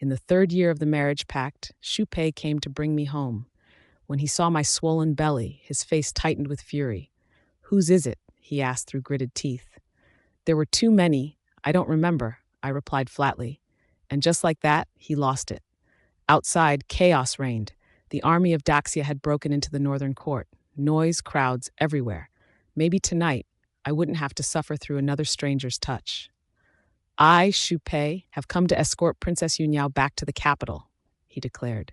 In the 3rd year of the marriage pact, Shu Pei came to bring me home. When he saw my swollen belly, his face tightened with fury. "Whose is it?" he asked through gritted teeth. "There were too many. I don't remember," I replied flatly. And just like that, he lost it. Outside, chaos reigned. The army of Daxia had broken into the northern court. Noise, crowds, everywhere. Maybe tonight, I wouldn't have to suffer through another stranger's touch. "I, Shu Pei, have come to escort Princess Yun-yao back to the capital," he declared.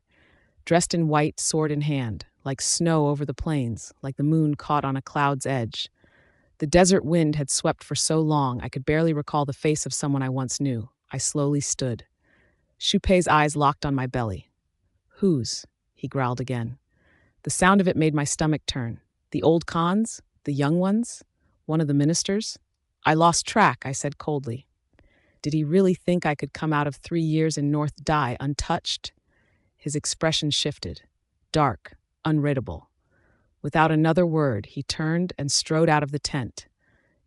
Dressed in white, sword in hand, like snow over the plains, like the moon caught on a cloud's edge. The desert wind had swept for so long I could barely recall the face of someone I once knew. I slowly stood. Shu Pei's eyes locked on my belly. "Whose?" he growled again. The sound of it made my stomach turn. The old Khans? The young ones? One of the ministers? I lost track, I said coldly. Did he really think I could come out of 3 years in North Dai untouched? His expression shifted. Dark, unreadable. Without another word, he turned and strode out of the tent.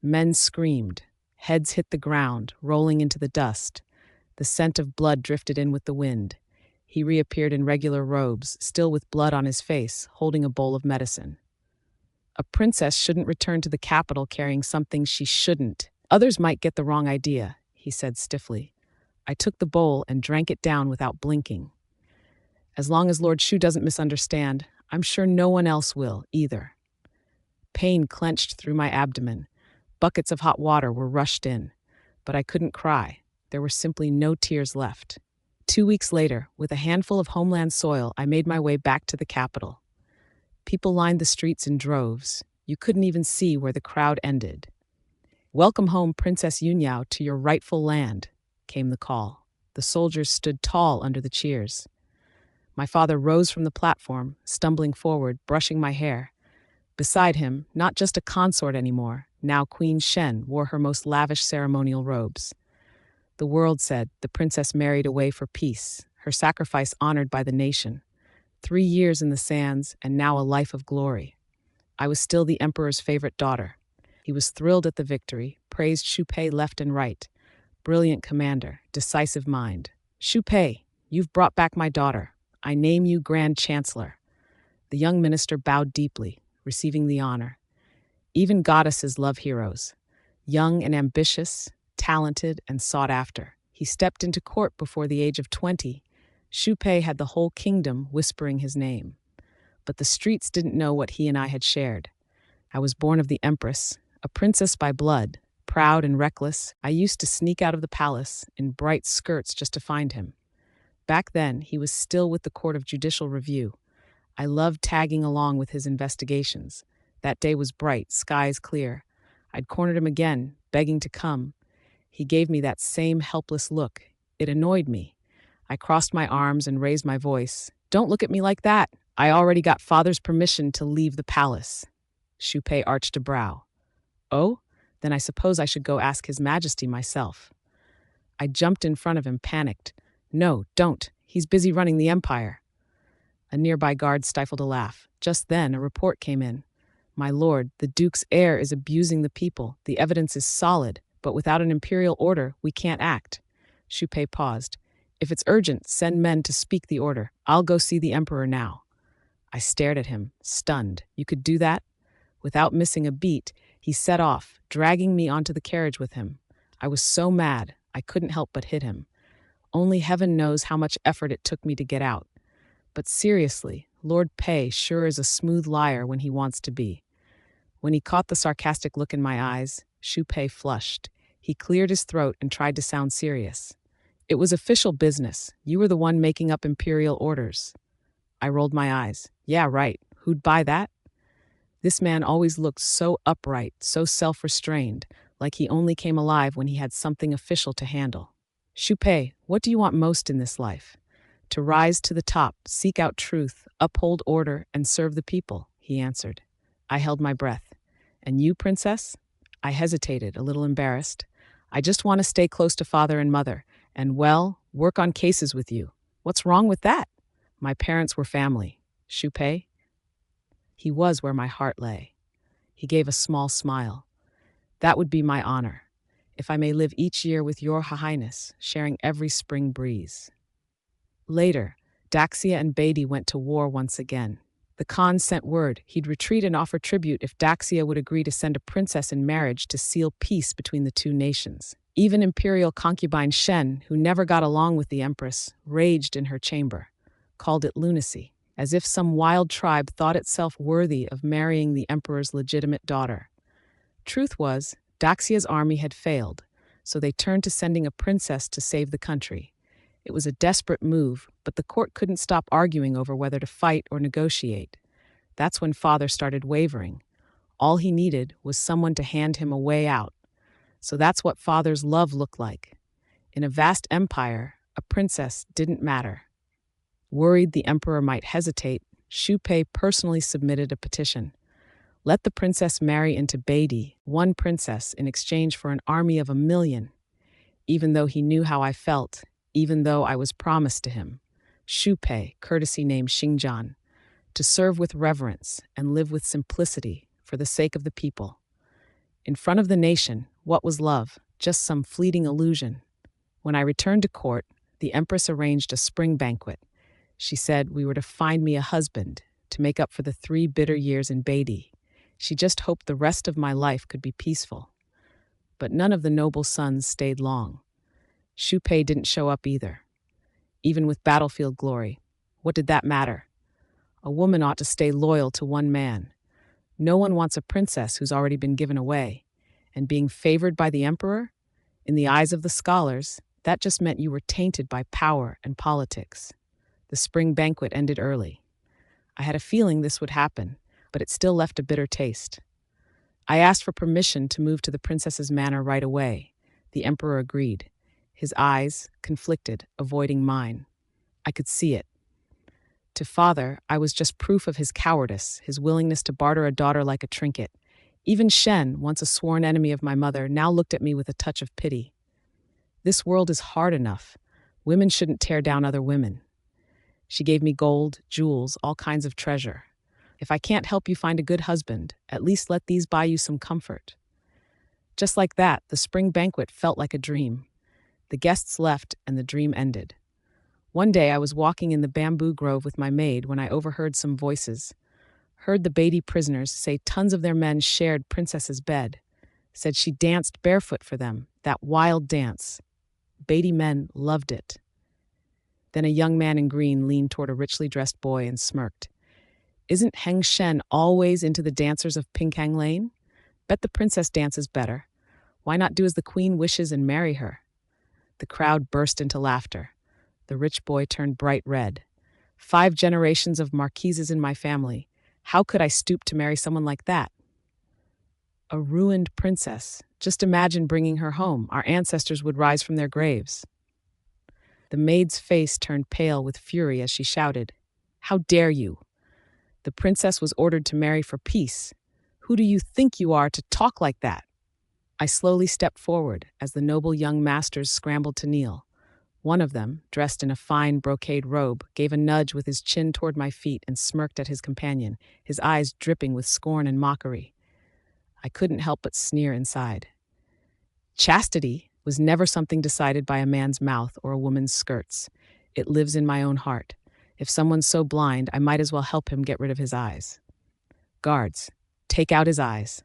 Men screamed. Heads hit the ground, rolling into the dust. The scent of blood drifted in with the wind. He reappeared in regular robes, still with blood on his face, holding a bowl of medicine. A princess shouldn't return to the capital carrying something she shouldn't. Others might get the wrong idea, he said stiffly. I took the bowl and drank it down without blinking. As long as Lord Shu doesn't misunderstand, I'm sure no one else will, either. Pain clenched through my abdomen. Buckets of hot water were rushed in. But I couldn't cry. There were simply no tears left. 2 weeks later, with a handful of homeland soil, I made my way back to the capital. People lined the streets in droves. You couldn't even see where the crowd ended. "Welcome home, Princess Yun-yao, to your rightful land," came the call. The soldiers stood tall under the cheers. My father rose from the platform, stumbling forward, brushing my hair. Beside him, not just a consort anymore, now Queen Shen wore her most lavish ceremonial robes. The world said the princess married away for peace, her sacrifice honored by the nation. 3 years in the sands, and now a life of glory. I was still the emperor's favorite daughter. He was thrilled at the victory, praised Shu Pei left and right. Brilliant commander, decisive mind. "Shu Pei, you've brought back my daughter. I name you Grand Chancellor." The young minister bowed deeply, receiving the honor. Even goddesses love heroes. Young and ambitious, talented and sought after. He stepped into court before the age of 20. Shu Pei had the whole kingdom whispering his name. But the streets didn't know what he and I had shared. I was born of the empress, a princess by blood, proud and reckless. I used to sneak out of the palace in bright skirts just to find him. Back then, he was still with the Court of Judicial Review. I loved tagging along with his investigations. That day was bright, skies clear. I'd cornered him again, begging to come. He gave me that same helpless look. It annoyed me. I crossed my arms and raised my voice. "Don't look at me like that. I already got father's permission to leave the palace." Shu Pei arched a brow. "Oh? Then I suppose I should go ask His Majesty myself." I jumped in front of him, panicked. "No, don't. He's busy running the empire." A nearby guard stifled a laugh. Just then, a report came in. "My lord, the Duke's heir is abusing the people. The evidence is solid, but without an imperial order, we can't act." Shu Pei paused. "If it's urgent, send men to speak the order. I'll go see the emperor now." I stared at him, stunned. "You could do that?" Without missing a beat, he set off, dragging me onto the carriage with him. I was so mad, I couldn't help but hit him. Only heaven knows how much effort it took me to get out. But seriously, Lord Pei sure is a smooth liar when he wants to be. When he caught the sarcastic look in my eyes, Shu Pei flushed. He cleared his throat and tried to sound serious. "It was official business. You were the one making up imperial orders." I rolled my eyes. "Yeah, right. Who'd buy that?" This man always looked so upright, so self-restrained, like he only came alive when he had something official to handle. "Shu Pei, what do you want most in this life?" "To rise to the top, seek out truth, uphold order, and serve the people," he answered. I held my breath. "And you, princess?" I hesitated, a little embarrassed. "I just want to stay close to father and mother, and, well, work on cases with you." "What's wrong with that?" "My parents were family." "Shu Pei?" He was where my heart lay. He gave a small smile. "That would be my honor, if I may live each year with your Highness, sharing every spring breeze." Later, Daxia and Beatty went to war once again. The Khan sent word he'd retreat and offer tribute if Daxia would agree to send a princess in marriage to seal peace between the two nations. Even imperial concubine Shen, who never got along with the empress, raged in her chamber, called it lunacy, as if some wild tribe thought itself worthy of marrying the emperor's legitimate daughter. Truth was, Daxia's army had failed, so they turned to sending a princess to save the country. It was a desperate move, but the court couldn't stop arguing over whether to fight or negotiate. That's when father started wavering. All he needed was someone to hand him a way out. So that's what father's love looked like. In a vast empire, a princess didn't matter. Worried the emperor might hesitate, Xu Pei personally submitted a petition. Let the princess marry into Beatty, one princess, in exchange for an army of 1,000,000. Even though he knew how I felt, even though I was promised to him, Xu Pei, courtesy named Xingjian, to serve with reverence and live with simplicity for the sake of the people. In front of the nation, what was love? Just some fleeting illusion. When I returned to court, the empress arranged a spring banquet. She said we were to find me a husband to make up for the 3 bitter years in Beatty. She just hoped the rest of my life could be peaceful. But none of the noble sons stayed long. Xu Pei didn't show up either. Even with battlefield glory, what did that matter? A woman ought to stay loyal to one man. No one wants a princess who's already been given away. And being favored by the emperor? In the eyes of the scholars, that just meant you were tainted by power and politics. The spring banquet ended early. I had a feeling this would happen, but it still left a bitter taste. I asked for permission to move to the princess's manor right away. The emperor agreed. His eyes, conflicted, avoiding mine. I could see it. To father, I was just proof of his cowardice, his willingness to barter a daughter like a trinket. Even Shen, once a sworn enemy of my mother, now looked at me with a touch of pity. This world is hard enough. Women shouldn't tear down other women. She gave me gold, jewels, all kinds of treasure. If I can't help you find a good husband, at least let these buy you some comfort. Just like that, the spring banquet felt like a dream. The guests left and the dream ended. One day I was walking in the bamboo grove with my maid when I overheard some voices. Heard the Beatty prisoners say tons of their men shared princess's bed. Said she danced barefoot for them, that wild dance. Beatty men loved it. Then a young man in green leaned toward a richly dressed boy and smirked. Isn't Heng Shen always into the dancers of Pinkang Lane? Bet the princess dances better. Why not do as the queen wishes and marry her? The crowd burst into laughter. The rich boy turned bright red. 5 generations of marquises in my family. How could I stoop to marry someone like that? A ruined princess. Just imagine bringing her home. Our ancestors would rise from their graves. The maid's face turned pale with fury as she shouted, "How dare you? The princess was ordered to marry for peace. Who do you think you are to talk like that?" I slowly stepped forward as the noble young masters scrambled to kneel. One of them, dressed in a fine brocade robe, gave a nudge with his chin toward my feet and smirked at his companion, his eyes dripping with scorn and mockery. I couldn't help but sneer inside. Chastity was never something decided by a man's mouth or a woman's skirts. It lives in my own heart. If someone's so blind, I might as well help him get rid of his eyes. Guards, take out his eyes.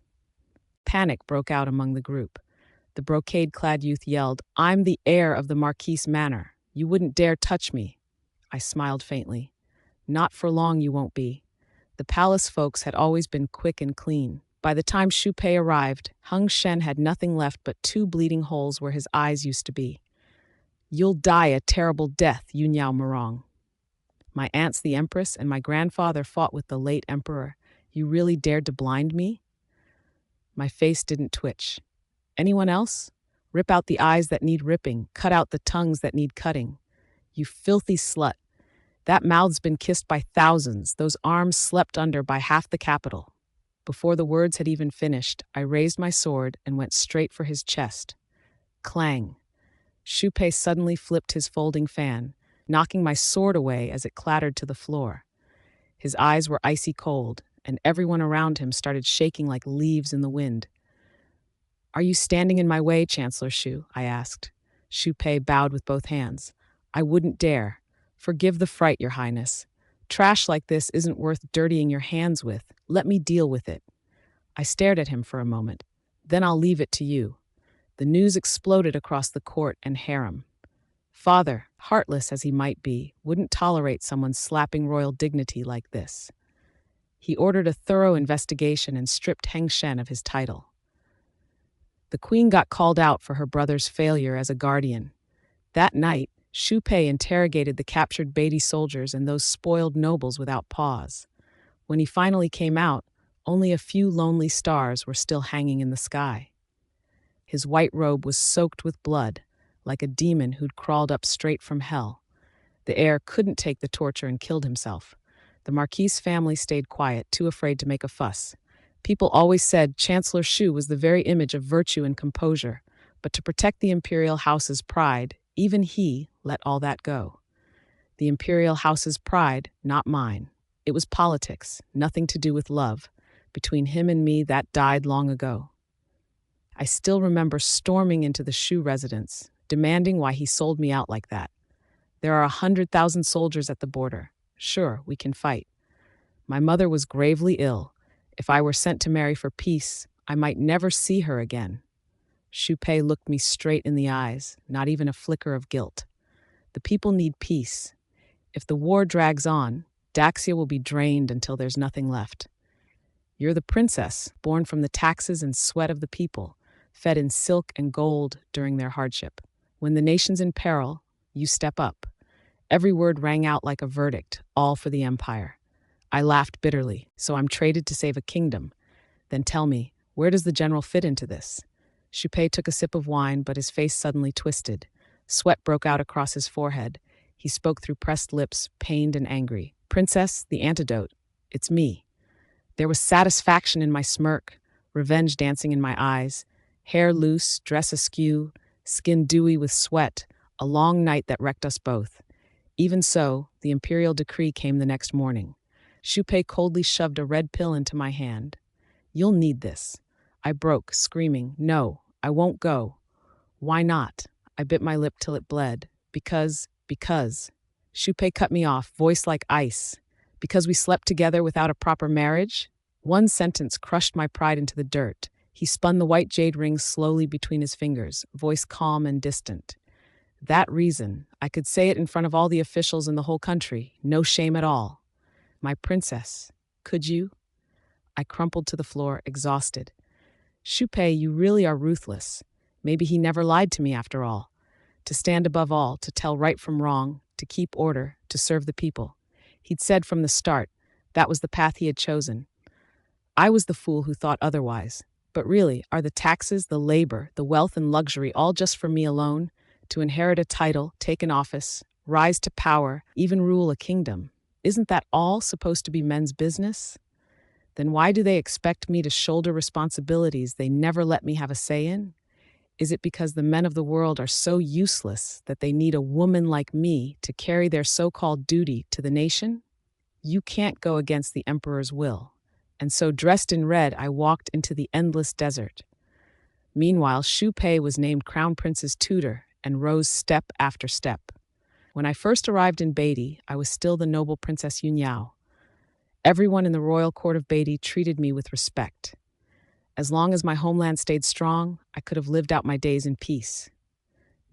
Panic broke out among the group. The brocade-clad youth yelled, "I'm the heir of the Marquise Manor. You wouldn't dare touch me." I smiled faintly. "Not for long you won't be." The palace folks had always been quick and clean. By the time Xu Pei arrived, Heng Shen had nothing left but 2 bleeding holes where his eyes used to be. "You'll die a terrible death, Yun-yao Murong. My aunt's the empress and my grandfather fought with the late emperor. You really dared to blind me?" My face didn't twitch. Anyone else? Rip out the eyes that need ripping, cut out the tongues that need cutting. You filthy slut. That mouth's been kissed by thousands, those arms slept under by half the capital. Before the words had even finished, I raised my sword and went straight for his chest. Clang. Xu Pei suddenly flipped his folding fan, knocking my sword away as it clattered to the floor. His eyes were icy cold, and everyone around him started shaking like leaves in the wind. "Are you standing in my way, Chancellor Xu?" I asked. Xu Pei bowed with both hands. "I wouldn't dare. Forgive the fright, Your Highness. Trash like this isn't worth dirtying your hands with. Let me deal with it. I stared at him for a moment. Then I'll leave it to you. The news exploded across the court and harem. Father, heartless as he might be, wouldn't tolerate someone slapping royal dignity like this. He ordered a thorough investigation and stripped Heng Shen of his title. The queen got called out for her brother's failure as a guardian. That night, Xu Pei interrogated the captured Beatty soldiers and those spoiled nobles without pause. When he finally came out, only a few lonely stars were still hanging in the sky. His white robe was soaked with blood, like a demon who'd crawled up straight from hell. The heir couldn't take the torture and killed himself. The Marquis family stayed quiet, too afraid to make a fuss. People always said Chancellor Xu was the very image of virtue and composure, but to protect the imperial house's pride, even he let all that go. The imperial house's pride, not mine. It was politics, nothing to do with love. Between him and me, that died long ago. I still remember storming into the Xu residence, demanding why he sold me out like that. There are 100,000 soldiers at the border. Sure, we can fight. My mother was gravely ill. If I were sent to marry for peace, I might never see her again. Xu Pei looked me straight in the eyes, not even a flicker of guilt. The people need peace. If the war drags on, Daxia will be drained until there's nothing left. You're the princess, born from the taxes and sweat of the people, fed in silk and gold during their hardship. When the nation's in peril, you step up. Every word rang out like a verdict, all for the empire. I laughed bitterly. So I'm traded to save a kingdom. Then tell me, where does the general fit into this? Xu Pei took a sip of wine, but his face suddenly twisted. Sweat broke out across his forehead. He spoke through pressed lips, pained and angry. Princess, the antidote. It's me. There was satisfaction in my smirk, revenge dancing in my eyes, hair loose, dress askew, skin dewy with sweat, a long night that wrecked us both. Even so, the imperial decree came the next morning. Xu Pei coldly shoved a red pill into my hand. You'll need this. I broke, screaming, no, I won't go. Why not? I bit my lip till it bled. Because. Xu Pei cut me off, voice like ice. Because we slept together without a proper marriage? One sentence crushed my pride into the dirt. He spun the white jade ring slowly between his fingers, voice calm and distant. That reason, I could say it in front of all the officials in the whole country, no shame at all. My princess, could you? I crumpled to the floor, exhausted. Xu Pei, you really are ruthless. Maybe he never lied to me after all. To stand above all, to tell right from wrong, to keep order, to serve the people. He'd said from the start, that was the path he had chosen. I was the fool who thought otherwise. But really, are the taxes, the labor, the wealth and luxury all just for me alone? To inherit a title, take an office, rise to power, even rule a kingdom. Isn't that all supposed to be men's business? Then why do they expect me to shoulder responsibilities they never let me have a say in? Is it because the men of the world are so useless that they need a woman like me to carry their so-called duty to the nation? You can't go against the emperor's will. And so, dressed in red, I walked into the endless desert. Meanwhile, Xu Pei was named Crown Prince's tutor and rose step after step. When I first arrived in Beatty, I was still the noble Princess Yun-yao. Everyone in the royal court of Beatty treated me with respect. As long as my homeland stayed strong, I could have lived out my days in peace.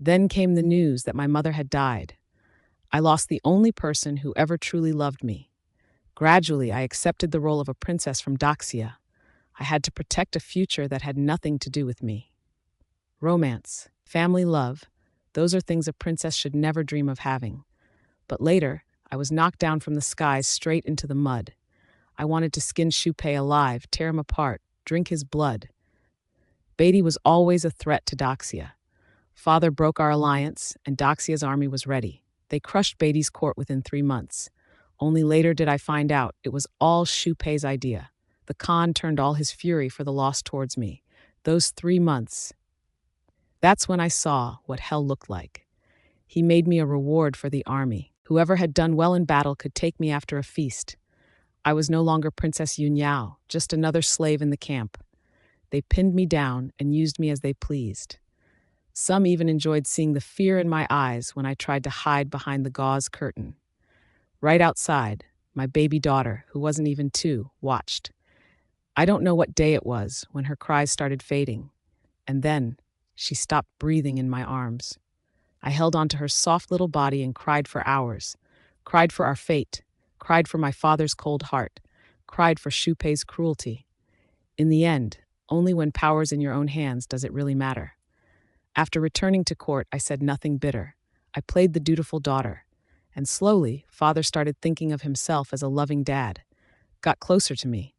Then came the news that my mother had died. I lost the only person who ever truly loved me. Gradually, I accepted the role of a princess from Daxia. I had to protect a future that had nothing to do with me. Romance, family love, those are things a princess should never dream of having. But later, I was knocked down from the skies straight into the mud. I wanted to skin Xu Pei alive, tear him apart, drink his blood. Beatty was always a threat to Daxia. Father broke our alliance, and Daxia's army was ready. They crushed Beatty's court within 3 months. Only later did I find out it was all Xu Pei's idea. The Khan turned all his fury for the loss towards me. Those 3 months. That's when I saw what hell looked like. He made me a reward for the army. Whoever had done well in battle could take me after a feast. I was no longer Princess Yun-yao, just another slave in the camp. They pinned me down and used me as they pleased. Some even enjoyed seeing the fear in my eyes when I tried to hide behind the gauze curtain. Right outside, my baby daughter, who wasn't even 2, watched. I don't know what day it was when her cries started fading, and then she stopped breathing in my arms. I held onto her soft little body and cried for hours. Cried for our fate. Cried for my father's cold heart. Cried for Shupei's cruelty. In the end, only when power's in your own hands does it really matter. After returning to court, I said nothing bitter. I played the dutiful daughter. And slowly, father started thinking of himself as a loving dad. Got closer to me.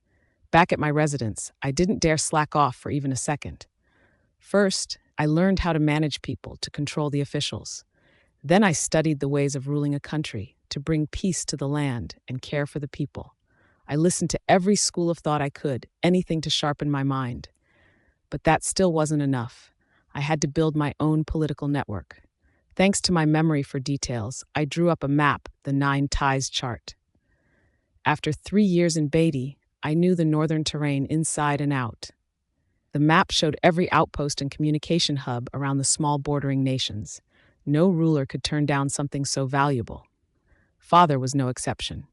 Back at my residence, I didn't dare slack off for even a second. First, I learned how to manage people, to control the officials. Then I studied the ways of ruling a country, to bring peace to the land and care for the people. I listened to every school of thought I could, anything to sharpen my mind. But that still wasn't enough. I had to build my own political network. Thanks to my memory for details, I drew up a map, the 9 ties chart. After 3 years in Beatty, I knew the northern terrain inside and out. The map showed every outpost and communication hub around the small bordering nations. No ruler could turn down something so valuable. Father was no exception.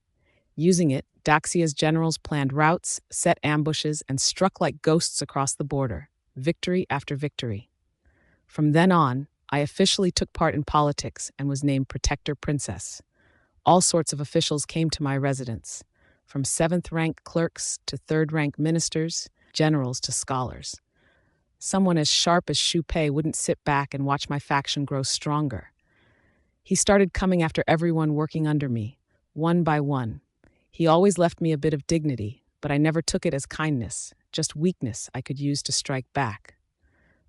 Using it, Daxia's generals planned routes, set ambushes, and struck like ghosts across the border, victory after victory. From then on, I officially took part in politics and was named Protector Princess. All sorts of officials came to my residence, from 7th-rank clerks to 3rd-rank ministers, generals to scholars. Someone as sharp as Shupei wouldn't sit back and watch my faction grow stronger. He started coming after everyone working under me, one by one. He always left me a bit of dignity, but I never took it as kindness, just weakness I could use to strike back.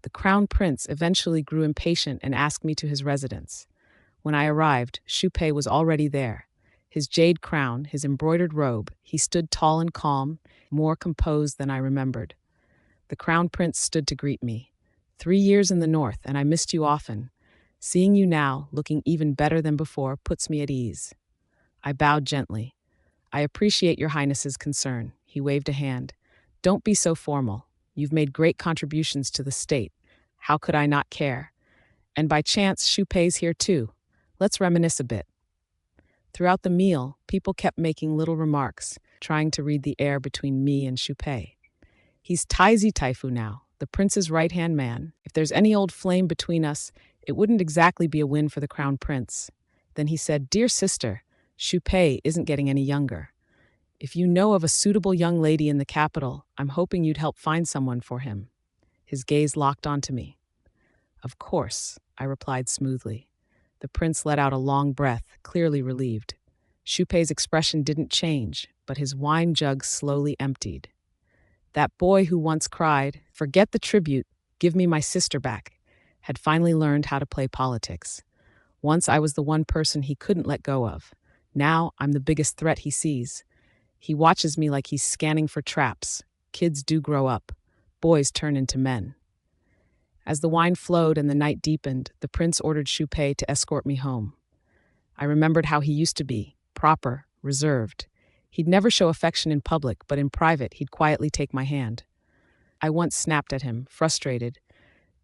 The crown prince eventually grew impatient and asked me to his residence. When I arrived, Shupei was already there. His jade crown, his embroidered robe, he stood tall and calm, more composed than I remembered. The crown prince stood to greet me. 3 years in the north, and I missed you often. Seeing you now, looking even better than before, puts me at ease. I bowed gently. I appreciate your highness's concern. He waved a hand. Don't be so formal. You've made great contributions to the state. How could I not care? And by chance, Shupei's here too. Let's reminisce a bit. Throughout the meal, people kept making little remarks, trying to read the air between me and Shupei. He's Taizi Taifu now, the prince's right-hand man. If there's any old flame between us, it wouldn't exactly be a win for the crown prince. Then he said, "Dear sister, Shupei isn't getting any younger. If you know of a suitable young lady in the capital, I'm hoping you'd help find someone for him." His gaze locked onto me. "Of course," I replied smoothly. The prince let out a long breath, clearly relieved. Shupei's expression didn't change, but his wine jug slowly emptied. That boy who once cried, "Forget the tribute, give me my sister back," had finally learned how to play politics. Once I was the one person he couldn't let go of. Now I'm the biggest threat he sees. He watches me like he's scanning for traps. Kids do grow up. Boys turn into men. As the wine flowed and the night deepened, the prince ordered Shupei to escort me home. I remembered how he used to be, proper, reserved. He'd never show affection in public, but in private he'd quietly take my hand. I once snapped at him, frustrated.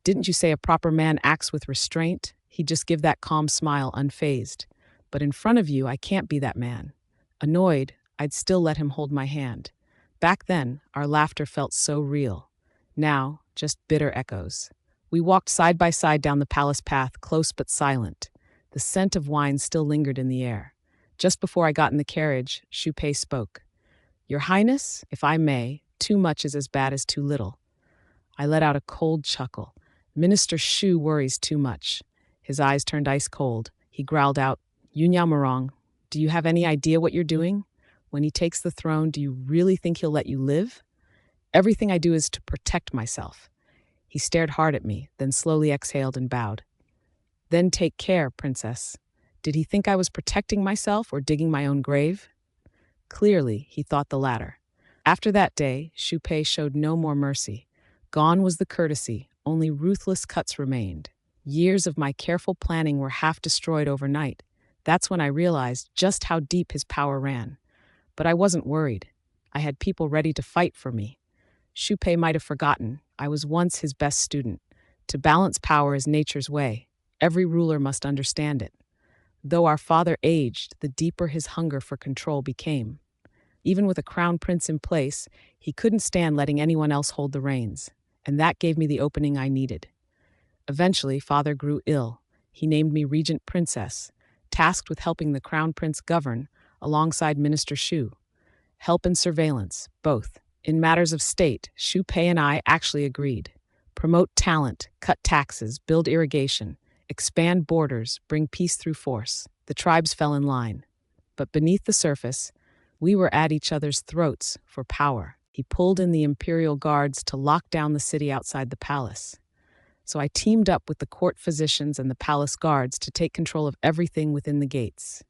"Didn't you say a proper man acts with restraint?" He'd just give that calm smile, unfazed. But in front of you, I can't be that man. Annoyed, I'd still let him hold my hand. Back then, our laughter felt so real. Now, just bitter echoes. We walked side by side down the palace path, close but silent. The scent of wine still lingered in the air. Just before I got in the carriage, Shupei spoke. "Your Highness, if I may, too much is as bad as too little." I let out a cold chuckle. Minister Shu worries too much. His eyes turned ice cold. He growled out, "Yun-yao Murong, do you have any idea what you're doing? When he takes the throne, do you really think he'll let you live? Everything I do is to protect myself." He stared hard at me, then slowly exhaled and bowed. "Then take care, princess." Did he think I was protecting myself or digging my own grave? Clearly, he thought the latter. After that day, Shupei showed no more mercy. Gone was the courtesy, only ruthless cuts remained. Years of my careful planning were half destroyed overnight. That's when I realized just how deep his power ran. But I wasn't worried. I had people ready to fight for me. Shupei might have forgotten, I was once his best student. To balance power is nature's way. Every ruler must understand it. Though our father aged, the deeper his hunger for control became. Even with a crown prince in place, he couldn't stand letting anyone else hold the reins, and that gave me the opening I needed. Eventually, father grew ill. He named me regent princess, tasked with helping the crown prince govern alongside Minister Shu. Help and surveillance, both. In matters of state, Shu Pei and I actually agreed. Promote talent, cut taxes, build irrigation, expand borders, bring peace through force. The tribes fell in line. But beneath the surface, we were at each other's throats for power. He pulled in the imperial guards to lock down the city outside the palace. So I teamed up with the court physicians and the palace guards to take control of everything within the gates.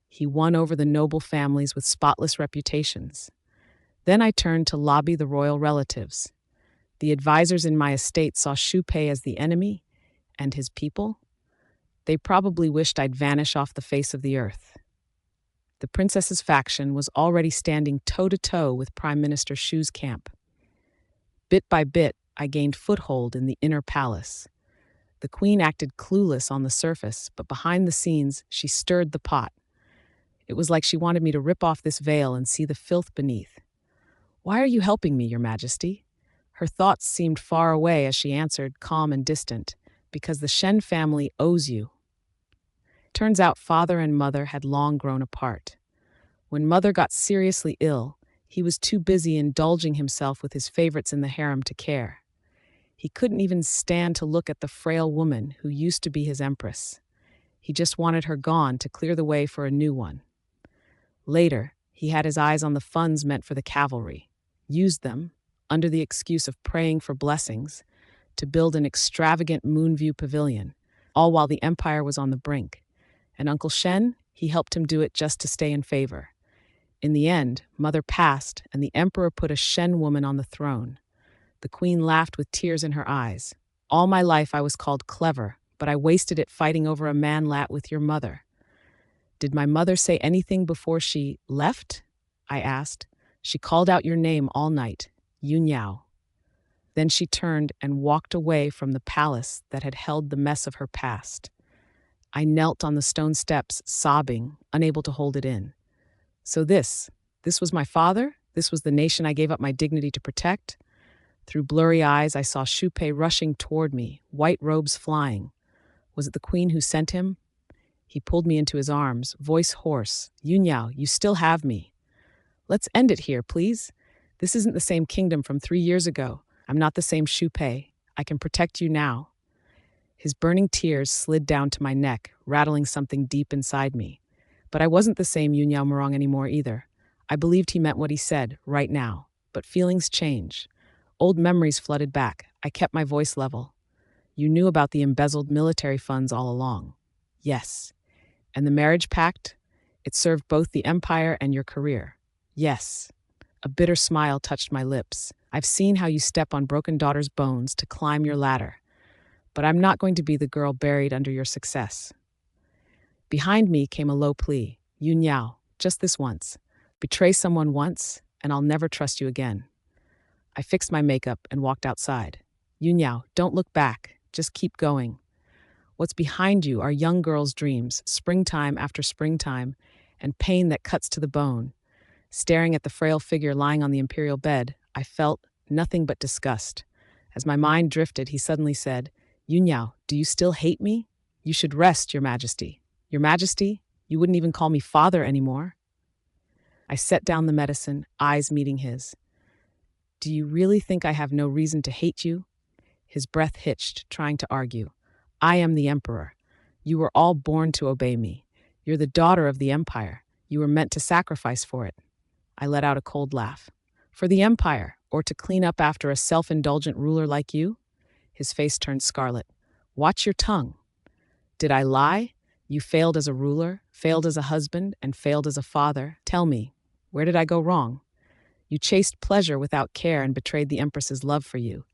He won over the noble families with spotless reputations. Then I turned to lobby the royal relatives. The advisors in my estate saw Shu Pei as the enemy, and his people? They probably wished I'd vanish off the face of the earth. The princess's faction was already standing toe-to-toe with Prime Minister Shu's camp. Bit by bit, I gained foothold in the inner palace. The queen acted clueless on the surface, but behind the scenes, she stirred the pot. It was like she wanted me to rip off this veil and see the filth beneath. "Why are you helping me, Your Majesty?" Her thoughts seemed far away as she answered, calm and distant, "Because the Shen family owes you." Turns out father and mother had long grown apart. When mother got seriously ill, he was too busy indulging himself with his favorites in the harem to care. He couldn't even stand to look at the frail woman who used to be his empress. He just wanted her gone to clear the way for a new one. Later, he had his eyes on the funds meant for the cavalry, used them, under the excuse of praying for blessings, to build an extravagant Moonview pavilion, all while the empire was on the brink. And Uncle Shen, he helped him do it just to stay in favor. In the end, mother passed, and the emperor put a Shen woman on the throne. The queen laughed with tears in her eyes. "All my life I was called clever, but I wasted it fighting over a man-lat with your mother." "Did my mother say anything before she left?" I asked. "She called out your name all night, Yun-yao." Then she turned and walked away from the palace that had held the mess of her past. I knelt on the stone steps, sobbing, unable to hold it in. So this was my father? This was the nation I gave up my dignity to protect? Through blurry eyes, I saw Shu Pei rushing toward me, white robes flying. Was it the queen who sent him? He pulled me into his arms, voice hoarse. "Yun-yao, you still have me. Let's end it here, please. This isn't the same kingdom from 3 years ago. I'm not the same Shu Pei. I can protect you now." His burning tears slid down to my neck, rattling something deep inside me. But I wasn't the same Yun-yao Murong anymore either. I believed he meant what he said, right now. But feelings change. Old memories flooded back. I kept my voice level. "You knew about the embezzled military funds all along." "Yes." "And the marriage pact? It served both the empire and your career." "Yes." A bitter smile touched my lips. "I've seen how you step on broken daughter's bones to climb your ladder. But I'm not going to be the girl buried under your success." Behind me came a low plea. "Yun-yao, just this once. Betray someone once, and I'll never trust you again." I fixed my makeup and walked outside. "Yun-yao, don't look back. Just keep going. What's behind you are young girls' dreams, springtime after springtime, and pain that cuts to the bone." Staring at the frail figure lying on the imperial bed, I felt nothing but disgust. As my mind drifted, he suddenly said, "Yun-yao, do you still hate me? You should rest, Your Majesty." "Your Majesty? You wouldn't even call me father anymore." I set down the medicine, eyes meeting his. "Do you really think I have no reason to hate you?" His breath hitched, trying to argue. "I am the emperor. You were all born to obey me. You're the daughter of the empire. You were meant to sacrifice for it." I let out a cold laugh. "For the empire, or to clean up after a self-indulgent ruler like you?" His face turned scarlet. "Watch your tongue. Did I lie? You failed as a ruler, failed as a husband, and failed as a father. Tell me, where did I go wrong? You chased pleasure without care and betrayed the empress's love for you.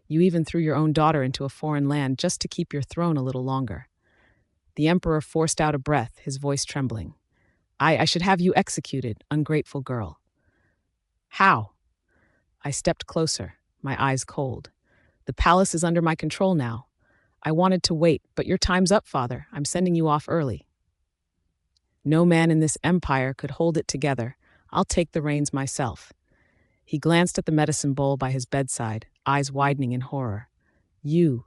You even threw your own daughter into a foreign land just to keep your throne a little longer." The emperor forced out a breath, his voice trembling. I should have you executed, ungrateful girl." "How?" I stepped closer, my eyes cold. The palace is under my control now. I wanted to wait, but your time's up, father. I'm sending you off early. No man in this empire could hold it together. I'll take the reins myself. He glanced at the medicine bowl by his bedside, eyes widening in horror. You.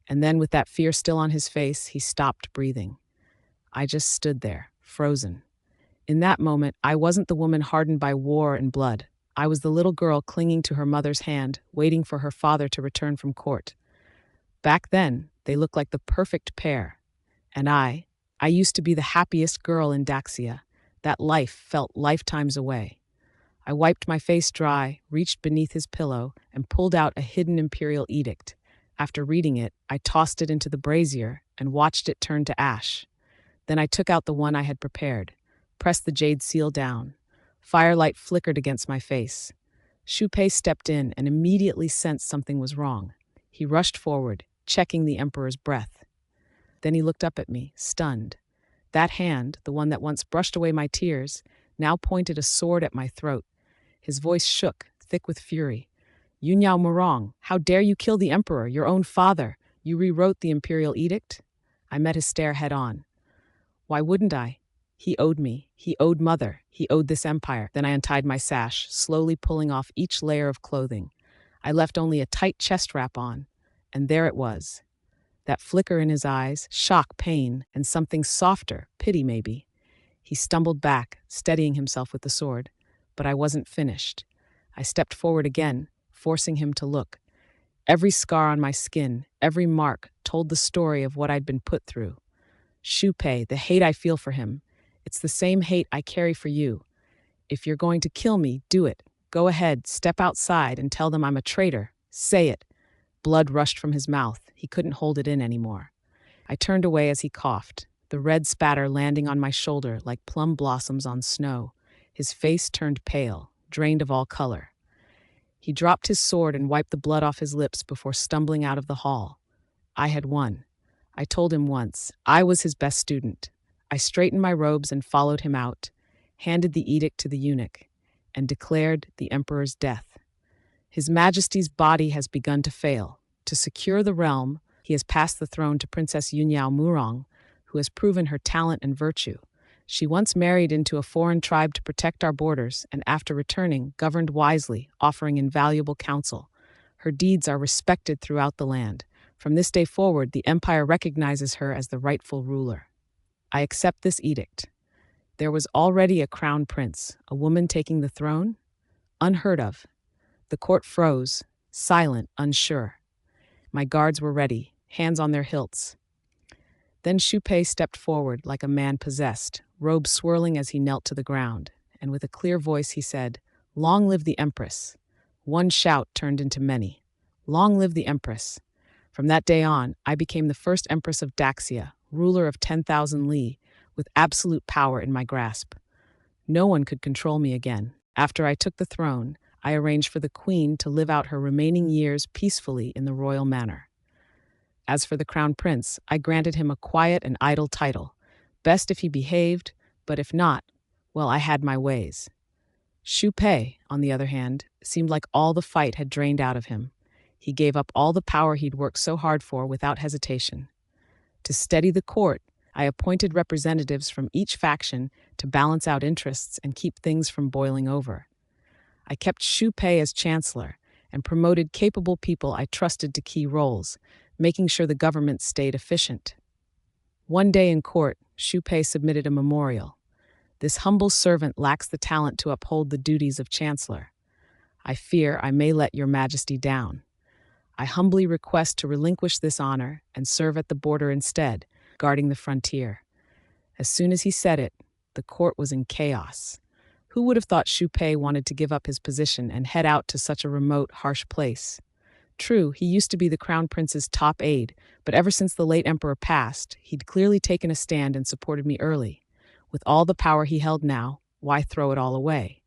And then, with that fear still on his face, he stopped breathing. I just stood there, frozen. In that moment, I wasn't the woman hardened by war and blood. I was the little girl clinging to her mother's hand, waiting for her father to return from court. Back then, they looked like the perfect pair. And I used to be the happiest girl in Daxia. That life felt lifetimes away. I wiped my face dry, reached beneath his pillow, and pulled out a hidden imperial edict. After reading it, I tossed it into the brazier and watched it turn to ash. Then I took out the one I had prepared, pressed the jade seal down. Firelight flickered against my face. Shu Pei stepped in and immediately sensed something was wrong. He rushed forward, checking the emperor's breath. Then he looked up at me, stunned. That hand, the one that once brushed away my tears, now pointed a sword at my throat. His voice shook, thick with fury. Yun-yao Murong, how dare you kill the emperor, your own father? You rewrote the imperial edict? I met his stare head on. Why wouldn't I? He owed me. He owed mother. He owed this empire. Then I untied my sash, slowly pulling off each layer of clothing. I left only a tight chest wrap on. And there it was. That flicker in his eyes, shock, pain, and something softer, pity maybe. He stumbled back, steadying himself with the sword. But I wasn't finished. I stepped forward again, forcing him to look. Every scar on my skin, every mark, told the story of what I'd been put through. Shu Pei, the hate I feel for him, it's the same hate I carry for you. If you're going to kill me, do it. Go ahead, step outside and tell them I'm a traitor. Say it. Blood rushed from his mouth. He couldn't hold it in anymore. I turned away as he coughed, the red spatter landing on my shoulder like plum blossoms on snow. His face turned pale, drained of all color. He dropped his sword and wiped the blood off his lips before stumbling out of the hall. I had won. I told him once, I was his best student. I straightened my robes and followed him out, handed the edict to the eunuch, and declared the emperor's death. His Majesty's body has begun to fail. To secure the realm, he has passed the throne to Princess Yun-yao Murong, who has proven her talent and virtue. She once married into a foreign tribe to protect our borders, and after returning, governed wisely, offering invaluable counsel. Her deeds are respected throughout the land. From this day forward, the empire recognizes her as the rightful ruler. I accept this edict. There was already a crown prince, a woman taking the throne? Unheard of. The court froze, silent, unsure. My guards were ready, hands on their hilts. Then Shu Pei stepped forward like a man possessed, robe swirling as he knelt to the ground, and with a clear voice he said, "Long live the empress." One shout turned into many. Long live the empress. From that day on, I became the first empress of Daxia, ruler of 10,000 li, with absolute power in my grasp. No one could control me again. After I took the throne, I arranged for the queen to live out her remaining years peacefully in the royal manor. As for the crown prince, I granted him a quiet and idle title. Best if he behaved, but if not, well, I had my ways. Shu Pei, on the other hand, seemed like all the fight had drained out of him. He gave up all the power he'd worked so hard for without hesitation. To steady the court, I appointed representatives from each faction to balance out interests and keep things from boiling over. I kept Shu Pei as chancellor and promoted capable people I trusted to key roles, making sure the government stayed efficient. One day in court, Shu Pei submitted a memorial. This humble servant lacks the talent to uphold the duties of chancellor. I fear I may let your majesty down. I humbly request to relinquish this honor and serve at the border instead, guarding the frontier. As soon as he said it, the court was in chaos. Who would have thought Shu Pei wanted to give up his position and head out to such a remote, harsh place? True, he used to be the crown prince's top aide, but ever since the late emperor passed, he'd clearly taken a stand and supported me early. With all the power he held now, why throw it all away?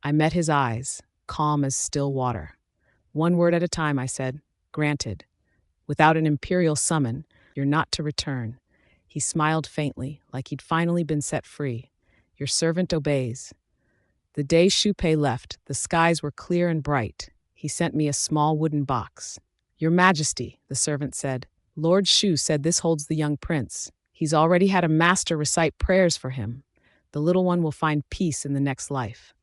I met his eyes, calm as still water. One word at a time, I said, "Granted. Without an imperial summon, you're not to return." He smiled faintly, like he'd finally been set free. "Your servant obeys." The day Shu Pei left, the skies were clear and bright. He sent me a small wooden box. "Your Majesty," the servant said, "Lord Shu said this holds the young prince. He's already had a master recite prayers for him. The little one will find peace in the next life."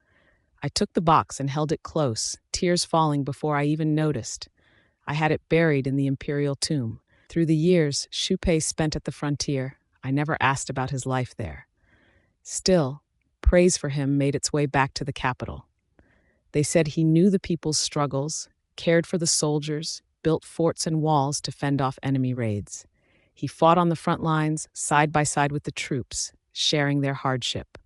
I took the box and held it close, tears falling before I even noticed. I had it buried in the imperial tomb. Through the years Shu Pei spent at the frontier, I never asked about his life there. Still, praise for him made its way back to the capital. They said he knew the people's struggles, cared for the soldiers, built forts and walls to fend off enemy raids. He fought on the front lines, side by side with the troops, sharing their hardship.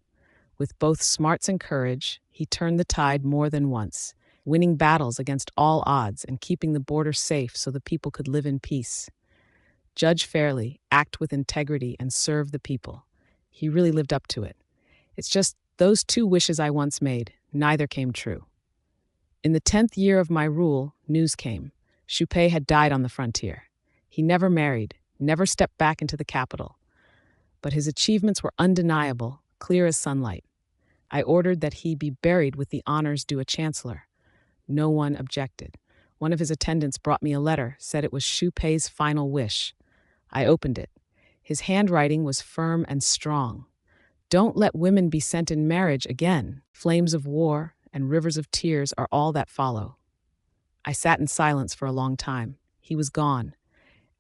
With both smarts and courage, he turned the tide more than once, winning battles against all odds and keeping the border safe so the people could live in peace. Judge fairly, act with integrity, and serve the people. He really lived up to it. It's just those two wishes I once made, neither came true. In the 10th year of my rule, news came. Shu Pei had died on the frontier. He never married, never stepped back into the capital. But his achievements were undeniable, clear as sunlight. I ordered that he be buried with the honors due a chancellor. No one objected. One of his attendants brought me a letter, said it was Shu Pei's final wish. I opened it. His handwriting was firm and strong. "Don't let women be sent in marriage again. Flames of war and rivers of tears are all that follow." I sat in silence for a long time. He was gone,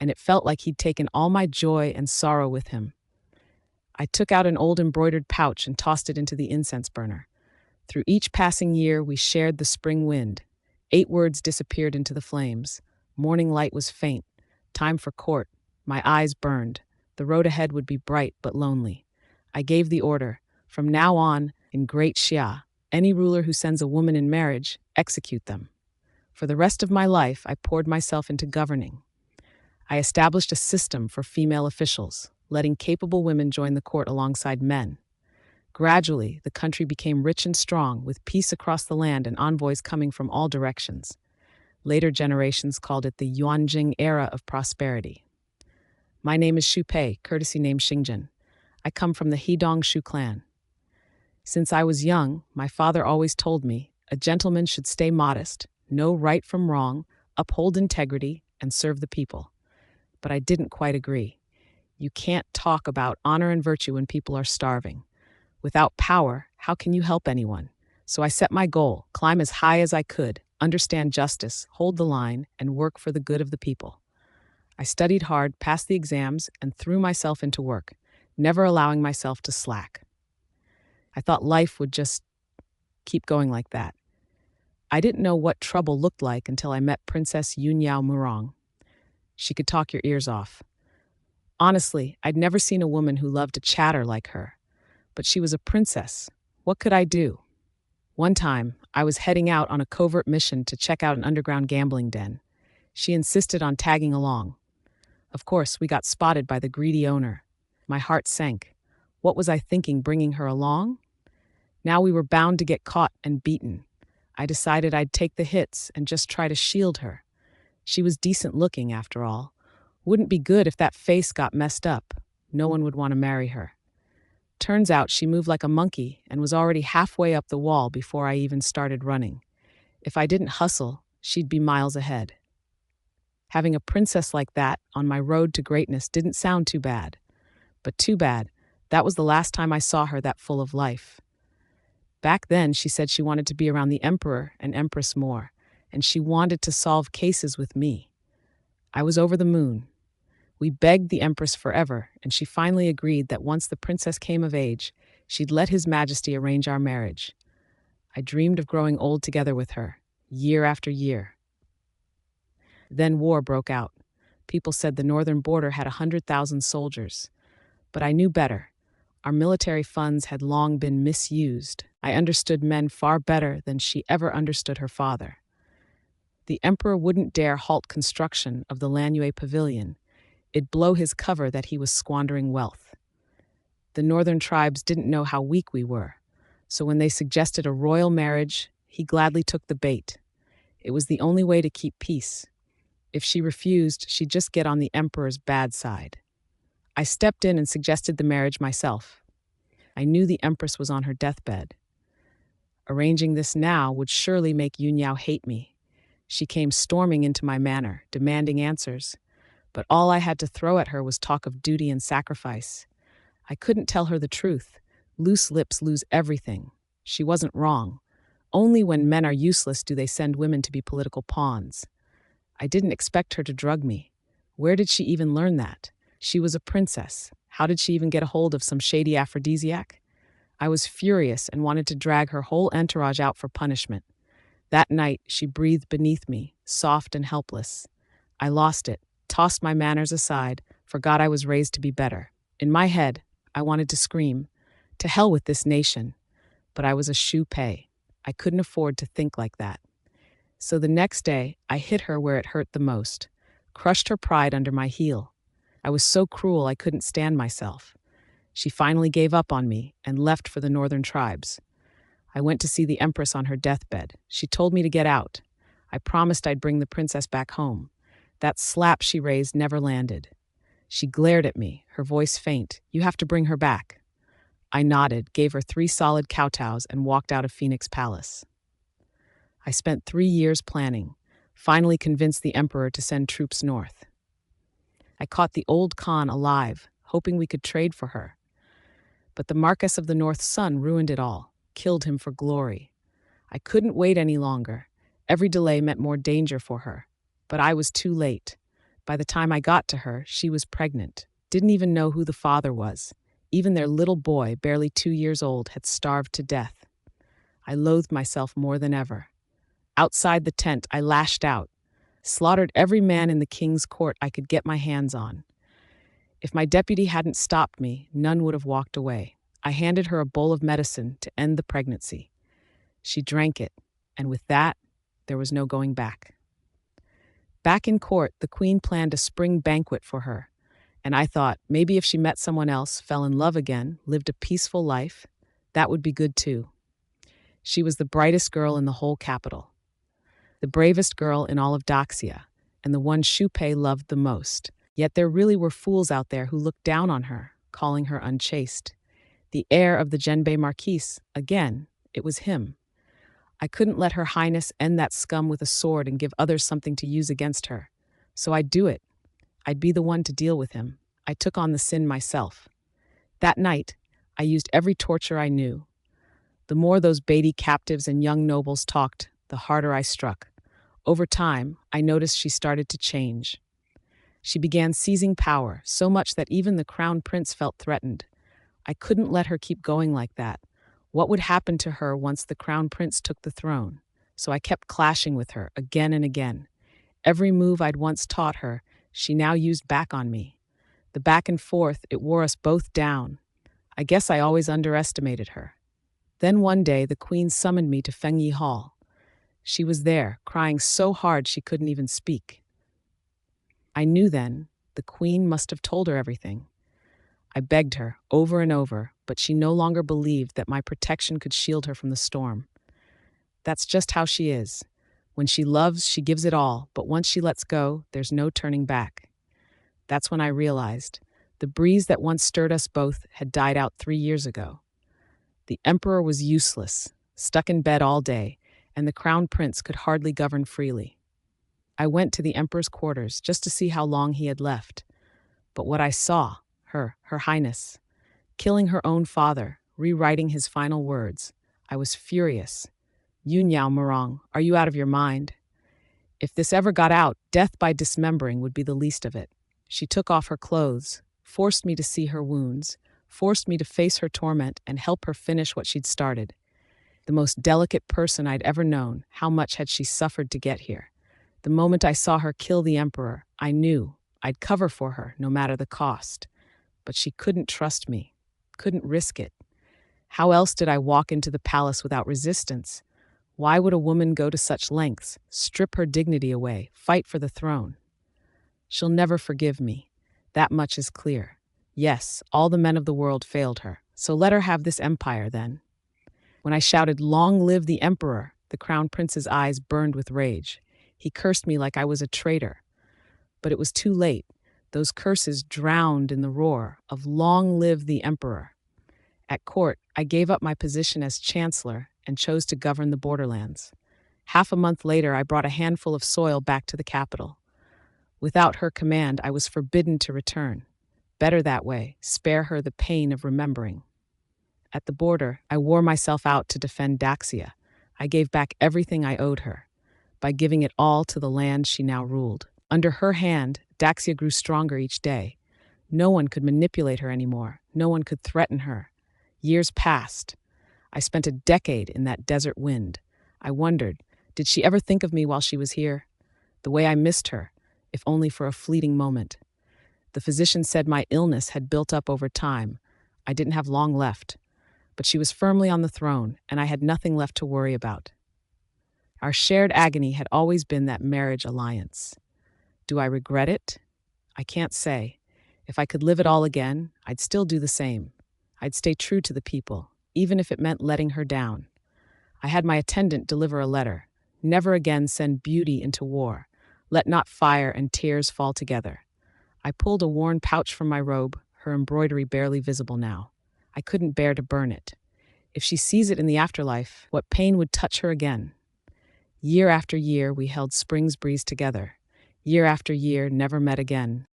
and it felt like he'd taken all my joy and sorrow with him. I took out an old embroidered pouch and tossed it into the incense burner. Through each passing year, we shared the spring wind. 8 words disappeared into the flames. Morning light was faint. Time for court. My eyes burned. The road ahead would be bright but lonely. I gave the order. From now on, in Great Xia, any ruler who sends a woman in marriage, execute them. For the rest of my life, I poured myself into governing. I established a system for female officials, letting capable women join the court alongside men. Gradually, the country became rich and strong, with peace across the land and envoys coming from all directions. Later generations called it the Yuanjing era of prosperity. My name is Shu Pei, courtesy name Xingjin. I come from the Hedong Shu clan. Since I was young, my father always told me, a gentleman should stay modest, know right from wrong, uphold integrity, and serve the people. But I didn't quite agree. You can't talk about honor and virtue when people are starving. Without power, how can you help anyone? So I set my goal, climb as high as I could, understand justice, hold the line, and work for the good of the people. I studied hard, passed the exams, and threw myself into work, never allowing myself to slack. I thought life would just keep going like that. I didn't know what trouble looked like until I met Princess Yun-yao Murong. She could talk your ears off. Honestly, I'd never seen a woman who loved to chatter like her. But she was a princess. What could I do? One time, I was heading out on a covert mission to check out an underground gambling den. She insisted on tagging along. Of course, we got spotted by the greedy owner. My heart sank. What was I thinking bringing her along? Now we were bound to get caught and beaten. I decided I'd take the hits and just try to shield her. She was decent looking, after all. Wouldn't be good if that face got messed up. No one would want to marry her. Turns out she moved like a monkey and was already halfway up the wall before I even started running. If I didn't hustle, she'd be miles ahead. Having a princess like that on my road to greatness didn't sound too bad. But too bad, that was the last time I saw her that full of life. Back then, she said she wanted to be around the emperor and empress more, and she wanted to solve cases with me. I was over the moon. We begged the empress forever, and she finally agreed that once the princess came of age, she'd let His Majesty arrange our marriage. I dreamed of growing old together with her, year after year. Then war broke out. People said the northern border had 100,000 soldiers. But I knew better. Our military funds had long been misused. I understood men far better than she ever understood her father. The emperor wouldn't dare halt construction of the Lanyue Pavilion. It'd blow his cover that he was squandering wealth. The northern tribes didn't know how weak we were, so when they suggested a royal marriage, he gladly took the bait. It was the only way to keep peace. If she refused, she'd just get on the emperor's bad side. I stepped in and suggested the marriage myself. I knew the empress was on her deathbed. Arranging this now would surely make Yun-yao hate me. She came storming into my manor, demanding answers. But all I had to throw at her was talk of duty and sacrifice. I couldn't tell her the truth. Loose lips lose everything. She wasn't wrong. Only when men are useless do they send women to be political pawns. I didn't expect her to drug me. Where did she even learn that? She was a princess. How did she even get a hold of some shady aphrodisiac? I was furious and wanted to drag her whole entourage out for punishment. That night, she breathed beneath me, soft and helpless. I lost it, tossed my manners aside, forgot I was raised to be better. In my head, I wanted to scream, "To hell with this nation." But I was a Shu Pei. I couldn't afford to think like that. So the next day, I hit her where it hurt the most, crushed her pride under my heel. I was so cruel I couldn't stand myself. She finally gave up on me and left for the northern tribes. I went to see the empress on her deathbed. She told me to get out. I promised I'd bring the princess back home. That slap she raised never landed. She glared at me, her voice faint. "You have to bring her back." I nodded, gave her 3 solid kowtows, and walked out of Phoenix Palace. I spent 3 years planning, finally convinced the emperor to send troops north. I caught the old Khan alive, hoping we could trade for her. But the Marquess of the North's son ruined it all, killed him for glory. I couldn't wait any longer. Every delay meant more danger for her. But I was too late. By the time I got to her, she was pregnant, didn't even know who the father was. Even their little boy, barely 2 years old, had starved to death. I loathed myself more than ever. Outside the tent, I lashed out, slaughtered every man in the king's court I could get my hands on. If my deputy hadn't stopped me, none would have walked away. I handed her a bowl of medicine to end the pregnancy. She drank it, and with that, there was no going back. Back in court, the queen planned a spring banquet for her, and I thought maybe if she met someone else, fell in love again, lived a peaceful life, that would be good too. She was the brightest girl in the whole capital, the bravest girl in all of Daxia, and the one Shu Pei loved the most. Yet there really were fools out there who looked down on her, calling her unchaste. The heir of the Zhenbei Marquise, again, it was him. I couldn't let Her Highness end that scum with a sword and give others something to use against her. So I'd do it. I'd be the one to deal with him. I took on the sin myself. That night, I used every torture I knew. The more those Beatty captives and young nobles talked, the harder I struck. Over time, I noticed she started to change. She began seizing power, so much that even the crown prince felt threatened. I couldn't let her keep going like that. What would happen to her once the crown prince took the throne? So I kept clashing with her again and again. Every move I'd once taught her, she now used back on me. The back and forth, it wore us both down. I guess I always underestimated her. Then one day, the queen summoned me to Fengyi Hall. She was there, crying so hard she couldn't even speak. I knew then the queen must have told her everything. I begged her over and over, but she no longer believed that my protection could shield her from the storm. That's just how she is. When she loves, she gives it all, but once she lets go, there's no turning back. That's when I realized the breeze that once stirred us both had died out 3 years ago. The emperor was useless, stuck in bed all day, and the crown prince could hardly govern freely. I went to the emperor's quarters just to see how long he had left. But what I saw, Her Highness, killing her own father, rewriting his final words, I was furious. Yun-yao, Murong, are you out of your mind? If this ever got out, death by dismembering would be the least of it. She took off her clothes, forced me to see her wounds, forced me to face her torment and help her finish what she'd started. The most delicate person I'd ever known, how much had she suffered to get here? The moment I saw her kill the emperor, I knew I'd cover for her, no matter the cost. But she couldn't trust me, couldn't risk it. How else did I walk into the palace without resistance? Why would a woman go to such lengths, strip her dignity away, fight for the throne? She'll never forgive me. That much is clear. Yes, all the men of the world failed her, so let her have this empire then. When I shouted, "Long live the emperor," the crown prince's eyes burned with rage. He cursed me like I was a traitor. But it was too late. Those curses drowned in the roar of "Long live the emperor." At court, I gave up my position as chancellor and chose to govern the borderlands. Half a month later, I brought a handful of soil back to the capital. Without her command, I was forbidden to return. Better that way, spare her the pain of remembering. At the border, I wore myself out to defend Daxia. I gave back everything I owed her, by giving it all to the land she now ruled. Under her hand, Daxia grew stronger each day. No one could manipulate her anymore. No one could threaten her. Years passed. I spent a decade in that desert wind. I wondered, did she ever think of me while she was here? The way I missed her, if only for a fleeting moment. The physician said my illness had built up over time. I didn't have long left. But she was firmly on the throne, and I had nothing left to worry about. Our shared agony had always been that marriage alliance. Do I regret it? I can't say. If I could live it all again, I'd still do the same. I'd stay true to the people, even if it meant letting her down. I had my attendant deliver a letter. Never again send beauty into war. Let not fire and tears fall together. I pulled a worn pouch from my robe, her embroidery barely visible now. I couldn't bear to burn it. If she sees it in the afterlife, what pain would touch her again? Year after year, we held spring's breeze together. Year after year, never met again.